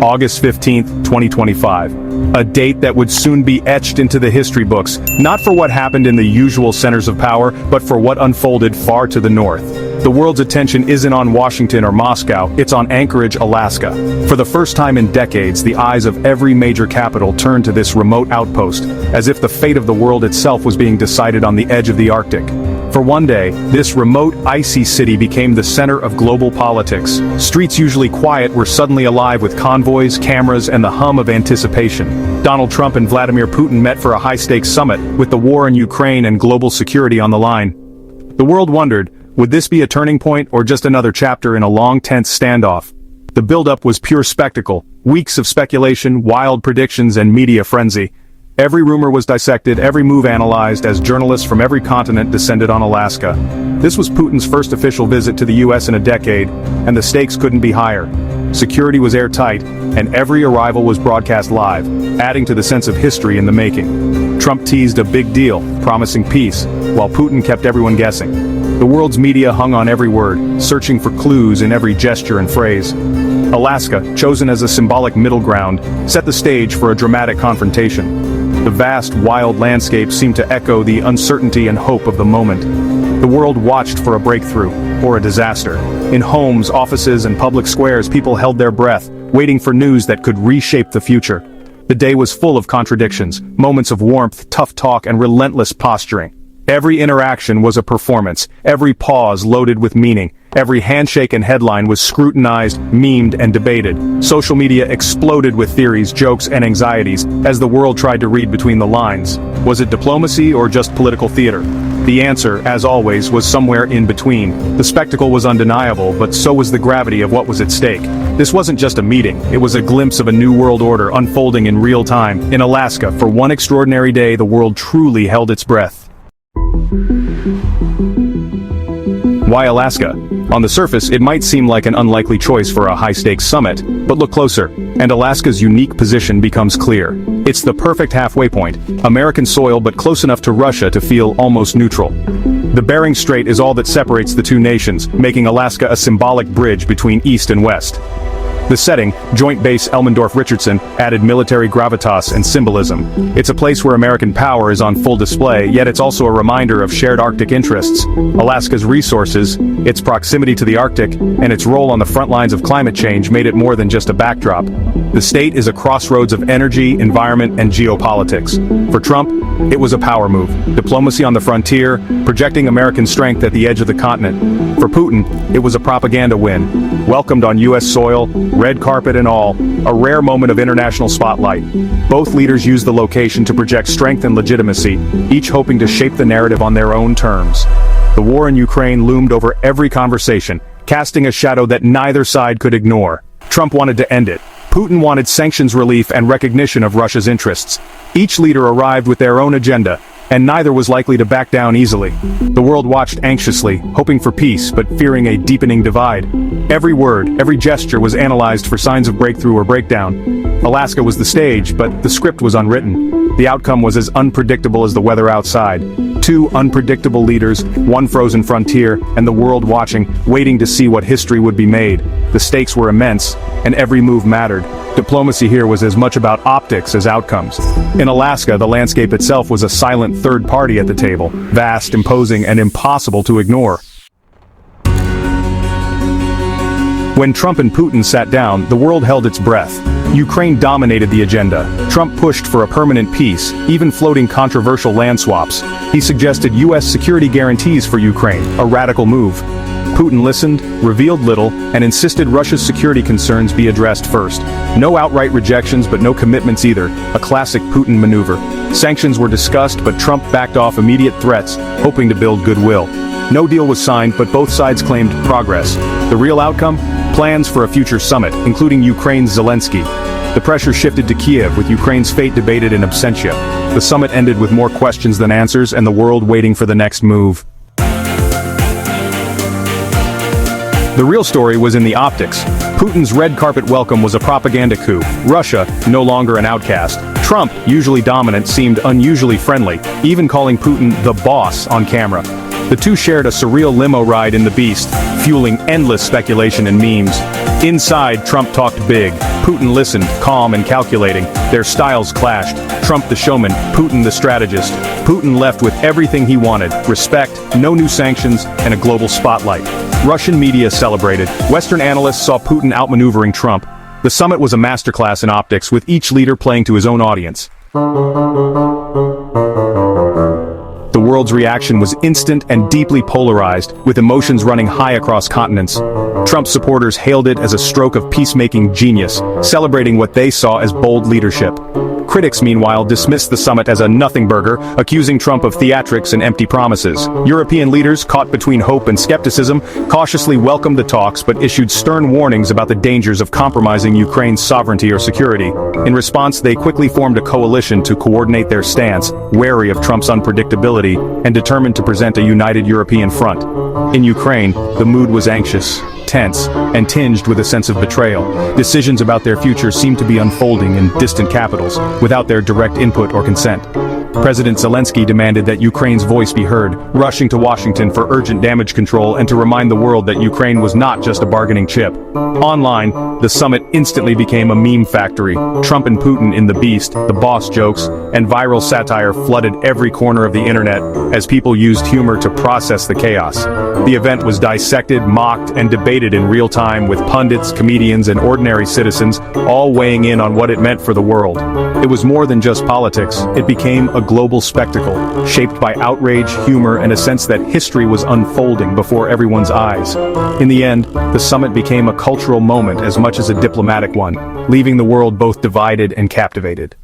August 15, 2025. A date that would soon be etched into the history books, not for what happened in the usual centers of power, but for what unfolded far to the north. The world's attention isn't on Washington or Moscow, it's on Anchorage, Alaska. For the first time in decades, the eyes of every major capital turned to this remote outpost, as if the fate of the world itself was being decided on the edge of the Arctic. For one day, this remote, icy city became the center of global politics. Streets usually quiet were suddenly alive with convoys, cameras, and the hum of anticipation. Donald Trump and Vladimir Putin met for a high-stakes summit, with the war in Ukraine and global security on the line. The world wondered, would this be a turning point or just another chapter in a long, tense standoff? The buildup was pure spectacle, weeks of speculation, wild predictions, and media frenzy. Every rumor was dissected, every move analyzed, as journalists from every continent descended on Alaska. This was Putin's first official visit to the U.S. in a decade, and the stakes couldn't be higher. Security was airtight, and every arrival was broadcast live, adding to the sense of history in the making. Trump teased a big deal, promising peace, while Putin kept everyone guessing. The world's media hung on every word, searching for clues in every gesture and phrase. Alaska, chosen as a symbolic middle ground, set the stage for a dramatic confrontation. The vast, wild landscape seemed to echo the uncertainty and hope of the moment. The world watched for a breakthrough, or a disaster. In homes, offices, and public squares, people held their breath, waiting for news that could reshape the future. The day was full of contradictions, moments of warmth, tough talk, and relentless posturing. Every interaction was a performance, every pause loaded with meaning, every handshake and headline was scrutinized, memed, and debated. Social media exploded with theories, jokes, and anxieties, as the world tried to read between the lines. Was it diplomacy or just political theater? The answer, as always, was somewhere in between. The spectacle was undeniable, but so was the gravity of what was at stake. This wasn't just a meeting, it was a glimpse of a new world order unfolding in real time. In Alaska, for one extraordinary day, the world truly held its breath. Why Alaska? On the surface, it might seem like an unlikely choice for a high-stakes summit, but look closer, and Alaska's unique position becomes clear. It's the perfect halfway point, American soil but close enough to Russia to feel almost neutral. The Bering Strait is all that separates the two nations, making Alaska a symbolic bridge between East and West. The setting, Joint Base Elmendorf-Richardson, added military gravitas and symbolism. It's a place where American power is on full display, yet it's also a reminder of shared Arctic interests. Alaska's resources, its proximity to the Arctic, and its role on the front lines of climate change made it more than just a backdrop. The state is a crossroads of energy, environment, and geopolitics. For Trump, it was a power move, diplomacy on the frontier, projecting American strength at the edge of the continent. For Putin, it was a propaganda win, welcomed on U.S. soil, red carpet and all, a rare moment of international spotlight. Both leaders used the location to project strength and legitimacy, each hoping to shape the narrative on their own terms. The war in Ukraine loomed over every conversation, casting a shadow that neither side could ignore. Trump wanted to end it. Putin wanted sanctions relief and recognition of Russia's interests. Each leader arrived with their own agenda, and neither was likely to back down easily. The world watched anxiously, hoping for peace but fearing a deepening divide. Every word, every gesture was analyzed for signs of breakthrough or breakdown. Alaska was the stage, but the script was unwritten. The outcome was as unpredictable as the weather outside. Two unpredictable leaders, one frozen frontier, and the world watching, waiting to see what history would be made. The stakes were immense, and every move mattered. Diplomacy here was as much about optics as outcomes. In Alaska, the landscape itself was a silent third party at the table, vast, imposing, and impossible to ignore. When Trump and Putin sat down, the world held its breath. Ukraine dominated the agenda. Trump pushed for a permanent peace, even floating controversial land swaps. He suggested U.S. security guarantees for Ukraine, a radical move. Putin listened, revealed little, and insisted Russia's security concerns be addressed first. No outright rejections but no commitments either, a classic Putin maneuver. Sanctions were discussed but Trump backed off immediate threats, hoping to build goodwill. No deal was signed but both sides claimed progress. The real outcome? Plans for a future summit, including Ukraine's Zelensky. The pressure shifted to Kiev, with Ukraine's fate debated in absentia. The summit ended with more questions than answers and the world waiting for the next move. The real story was in the optics. Putin's red carpet welcome was a propaganda coup. Russia, no longer an outcast. Trump, usually dominant, seemed unusually friendly, even calling Putin the boss on camera. The two shared a surreal limo ride in the Beast, fueling endless speculation and memes. Inside, Trump talked big. Putin listened, calm and calculating. Their styles clashed. Trump the showman, Putin the strategist. Putin left with everything he wanted: respect, no new sanctions, and a global spotlight. Russian media celebrated. Western analysts saw Putin outmaneuvering Trump. The summit was a masterclass in optics, with each leader playing to his own audience. The world's reaction was instant and deeply polarized, with emotions running high across continents. Trump's supporters hailed it as a stroke of peacemaking genius, celebrating what they saw as bold leadership. Critics, meanwhile, dismissed the summit as a nothing burger, accusing Trump of theatrics and empty promises. European leaders, caught between hope and skepticism, cautiously welcomed the talks but issued stern warnings about the dangers of compromising Ukraine's sovereignty or security. In response, they quickly formed a coalition to coordinate their stance, wary of Trump's unpredictability and determined to present a united European front. In Ukraine, the mood was anxious, tense, and tinged with a sense of betrayal. Decisions about their future seemed to be unfolding in distant capitals, without their direct input or consent. President Zelensky demanded that Ukraine's voice be heard, rushing to Washington for urgent damage control and to remind the world that Ukraine was not just a bargaining chip. Online, the summit instantly became a meme factory. Trump and Putin in the beast, the boss jokes, and viral satire flooded every corner of the internet as people used humor to process the chaos. The event was dissected, mocked, and debated in real time, with pundits, comedians, and ordinary citizens all weighing in on what it meant for the world. It was more than just politics. It became a global spectacle, shaped by outrage, humor, and a sense that history was unfolding before everyone's eyes. In the end, the summit became a cultural moment as much as a diplomatic one, leaving the world both divided and captivated.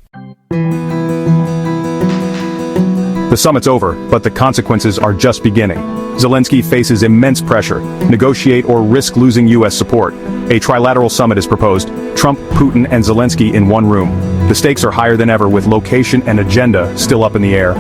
The summit's over, but the consequences are just beginning. Zelensky faces immense pressure: negotiate or risk losing U.S. support. A trilateral summit is proposed: Trump, Putin, and Zelensky in one room. The stakes are higher than ever, with location and agenda still up in the air.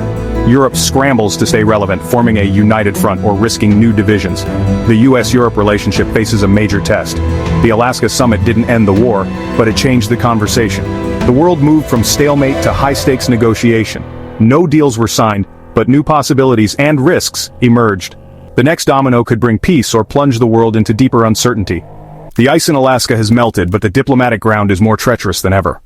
Europe scrambles to stay relevant, forming a united front or risking new divisions. The U.S.-Europe relationship faces a major test. The Alaska summit didn't end the war, but it changed the conversation. The world moved from stalemate to high-stakes negotiation. No deals were signed, but new possibilities and risks emerged. The next domino could bring peace or plunge the world into deeper uncertainty. The ice in Alaska has melted, but the diplomatic ground is more treacherous than ever.